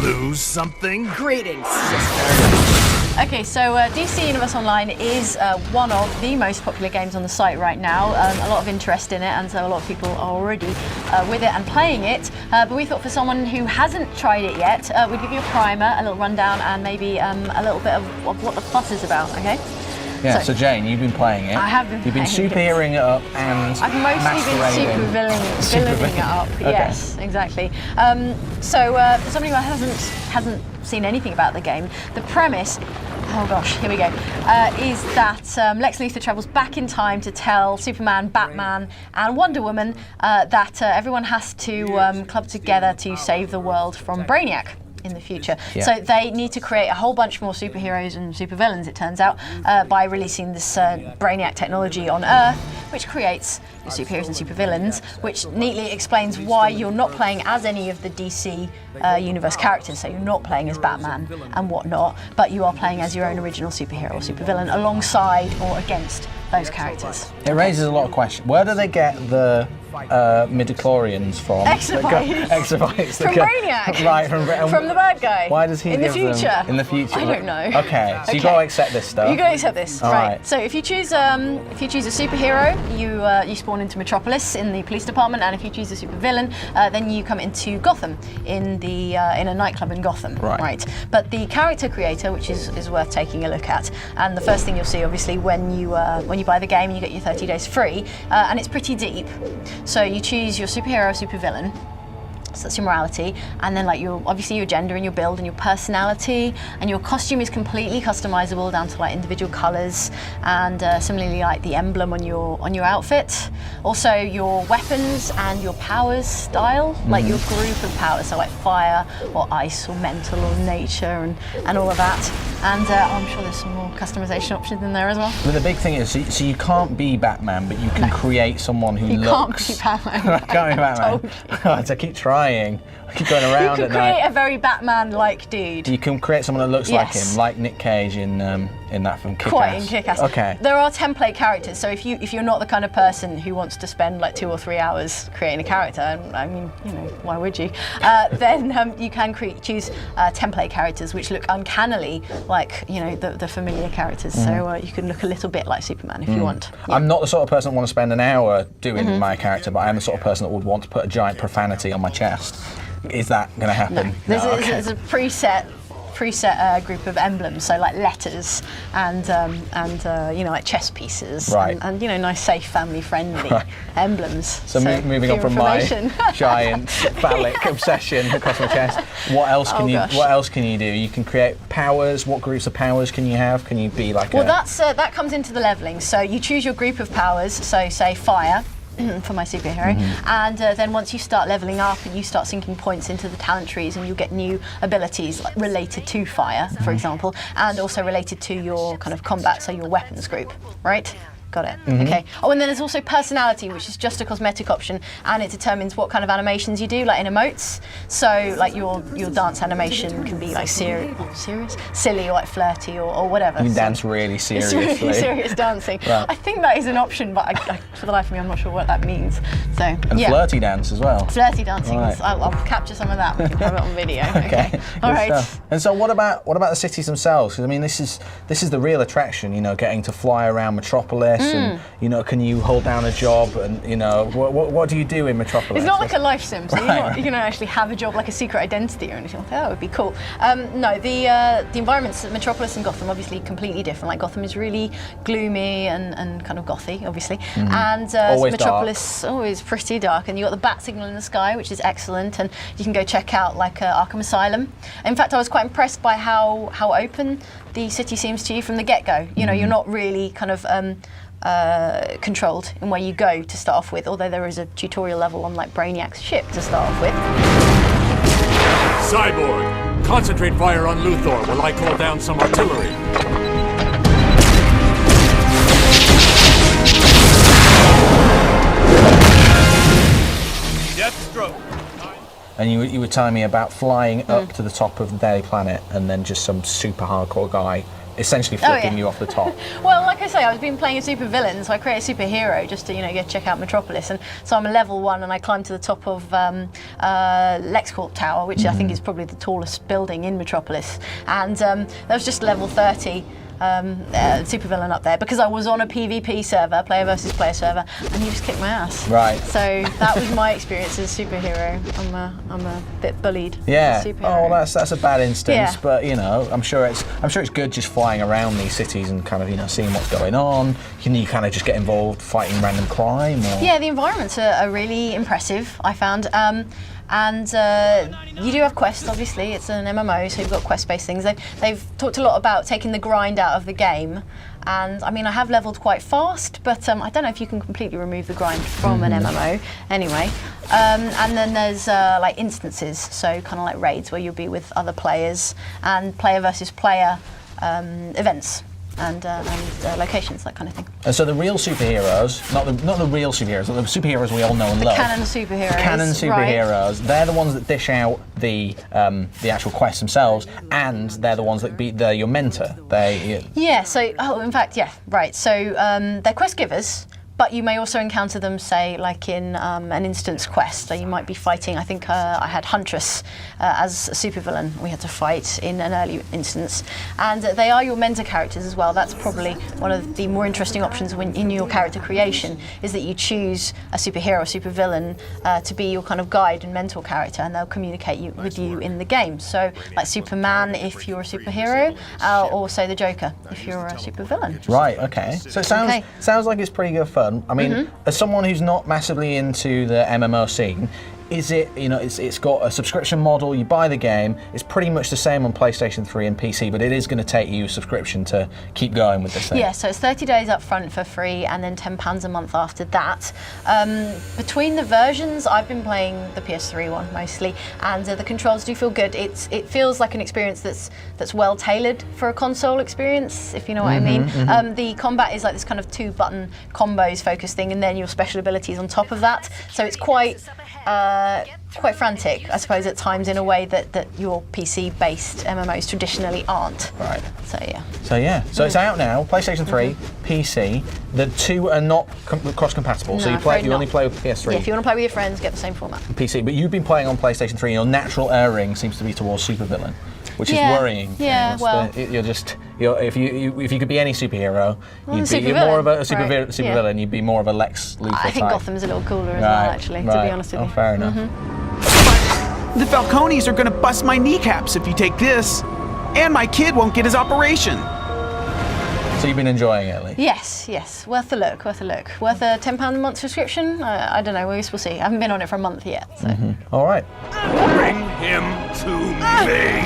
Lose something? Greetings, Okay, so DC Universe Online is one of the most popular games on the site right now. A lot of interest in it, and so a lot of people are already with it and playing it. But we thought for someone who hasn't tried it yet, we'd give you a primer, a little rundown, and maybe a little bit of what the fuss is about, okay? Yeah, so Jane, you've been playing it. I have been You've been superheroing it up and I've mostly been super-villaining it up. Okay. Yes, exactly. So for somebody who hasn't seen anything about the game, the premise, oh gosh, here we go, is that Lex Luthor travels back in time to tell Superman, Batman, and Wonder Woman that everyone has to club together to save the world from Brainiac in the future. Yeah. So they need to create a whole bunch more superheroes and supervillains, it turns out, by releasing this Brainiac technology on Earth, which creates your superheroes and supervillains, which neatly explains why you're not playing as any of the DC universe characters. So you're not playing as Batman and whatnot, but you are playing as your own original superhero or supervillain alongside or against those characters. It raises a lot of questions. Where do they get the midichlorians from? Exabytes. From Brainiac. Right, from the bad guy. Why does he in give the future? Them in the future. I don't know. Okay, so you got to accept this stuff. You got to accept this, right? So if you choose a superhero, you spawn into Metropolis in the police department, and if you choose a supervillain, then you come into Gotham in a nightclub in Gotham. Right. But the character creator, which is worth taking a look at, and the first thing you'll see, obviously, when you buy the game, you get your 30 days free, and it's pretty deep. So you choose your superhero, supervillain. So that's your morality, and then obviously your gender and your build and your personality, and your costume is completely customizable down to individual colors, and similarly the emblem on your outfit. Also your weapons and your powers style, your group of powers, so fire or ice or mental or nature and all of that. And I'm sure there's some more customization options in there as well. But the big thing is, so you can't be Batman, but you can create someone who looks. You can't be Batman. I can't be Batman. I keep trying. I keep going around at night. You can create a very Batman-like dude. You can create someone that looks like him, like Nick Cage in that from Kick-Ass. Quite in Kick-Ass. Okay. There are template characters, so if you're not the kind of person who wants to spend 2 or 3 hours creating a character, I mean, why would you? Then you can choose template characters which look uncannily like the familiar characters. So you can look a little bit like Superman if you want. Yeah. I'm not the sort of person that want to spend an hour doing my character, but I am the sort of person that would want to put a giant profanity on my chest. Is that going to happen? No. There's a preset group of emblems, so letters and chess pieces, and nice, safe, family-friendly emblems. So moving on from my giant phallic obsession across my chest, what else can you do? You can create powers. What groups of powers can you have? Can you be that comes into the leveling. So you choose your group of powers. So say fire. For my superhero, and then once you start leveling up and you start sinking points into the talent trees, and you get new abilities related to fire, for example, and also related to your kind of combat, so your weapons group, right? Got it. Okay. Oh, and then there's also personality, which is just a cosmetic option, and it determines what kind of animations you do, in emotes. So, your dance animation can be serious, silly, or flirty, or whatever. You can dance really seriously. It's really serious dancing. Right. I think that is an option, but for the life of me, I'm not sure what that means. So, and flirty dance as well. Flirty dancing. Right. I'll capture some of that. We can have it on video. Okay. All right. Stuff. And so, what about the cities themselves? Because I mean, this is the real attraction. Getting to fly around Metropolis. And can you hold down a job, and what do you do in Metropolis? It's not like a life sim, so you don't actually have a job like a secret identity or anything like that. That would be cool. No, the environments at Metropolis and Gotham obviously completely different. Gotham is really gloomy and kind of gothy, obviously, and Metropolis always pretty dark. And you got the bat signal in the sky, which is excellent, and you can go check out Arkham Asylum. In fact, I was quite impressed by how open the city seems to you from the get-go. You're not really kind of controlled in where you go to start off with, although there is a tutorial level on Brainiac's ship to start off with. Cyborg, concentrate fire on Luthor while I call down some artillery. Deathstroke. And you were telling me about flying up to the top of the Daily Planet, and then just some super hardcore guy essentially flipping you off the top. Well, like I say, I've been playing a super villain, so I create a superhero just to go check out Metropolis. And so I'm a level 1, and I climb to the top of LexCorp Tower, which I think is probably the tallest building in Metropolis. And that was just level 30. Supervillain up there because I was on a PvP server, player versus player server, and he just kicked my ass. Right. So that was my experience as a superhero. I'm a bit bullied. Yeah. As a superhero. Oh, that's a bad instance. Yeah. But I'm sure it's good just flying around these cities and kind of seeing what's going on. Can you kind of just get involved fighting random crime? Or? Yeah, the environments are really impressive, I found. And you do have quests, obviously. It's an MMO, so you've got quest-based things. They've talked a lot about taking the grind out of the game. And I mean, I have leveled quite fast, but I don't know if you can completely remove the grind from an MMO. Anyway, and then there's like instances, so kind of like raids where you'll be with other players and player versus player events. And locations, that kind of thing. And so the real superheroes, not the real superheroes, but the superheroes we all know and love. Canon superheroes. The canon superheroes. Right. They're the ones that dish out the actual quests themselves, and they're the ones that they're your mentor. Yeah. So in fact, yeah. Right. So they're quest givers. But you may also encounter them, say, like in an instance quest. So you might be fighting, I think I had Huntress as a supervillain we had to fight in an early instance. And they are your mentor characters as well. That's probably one of the more interesting options in your character creation, is that you choose a superhero or supervillain to be your kind of guide and mentor character, and they'll communicate with you in the game. So like Superman if you're a superhero, or say the Joker if you're a supervillain. Right, okay. So it sounds like it's pretty good fun. I mean, as someone who's not massively into the MMO scene, is it, it's got a subscription model, you buy the game, it's pretty much the same on PlayStation 3 and PC, but it is going to take you a subscription to keep going with this thing. Yeah, so it's 30 days up front for free and then £10 a month after that. Between the versions, I've been playing the PS3 one mostly, and the controls do feel good. It feels like an experience that's well tailored for a console experience, if you know what I mean. The combat is like this kind of 2-button combos focused thing, and then your special abilities on top of that. So it's quite frantic, I suppose, at times, in a way that your PC-based MMOs traditionally aren't. Right. So yeah. So it's out now. PlayStation 3, PC. The two are not cross-compatible. No, so you only play with PS3. Yeah, if you want to play with your friends, get the same format. PC, but you've been playing on PlayStation 3. And your natural erring seems to be towards supervillain, which is worrying. Yeah, well, if you could be any superhero, you're more of a supervillain. You'd be more of a Lex Luthor I think type. Gotham's a little cooler as well, actually, to be honest with you. Fair enough. But the Falcones are gonna bust my kneecaps if you take this, and my kid won't get his operation. So you've been enjoying it, Lee? Yes. Worth a look. Worth a £10 a month subscription? I don't know, we'll see. I haven't been on it for a month yet, so. All right. Bring him to me.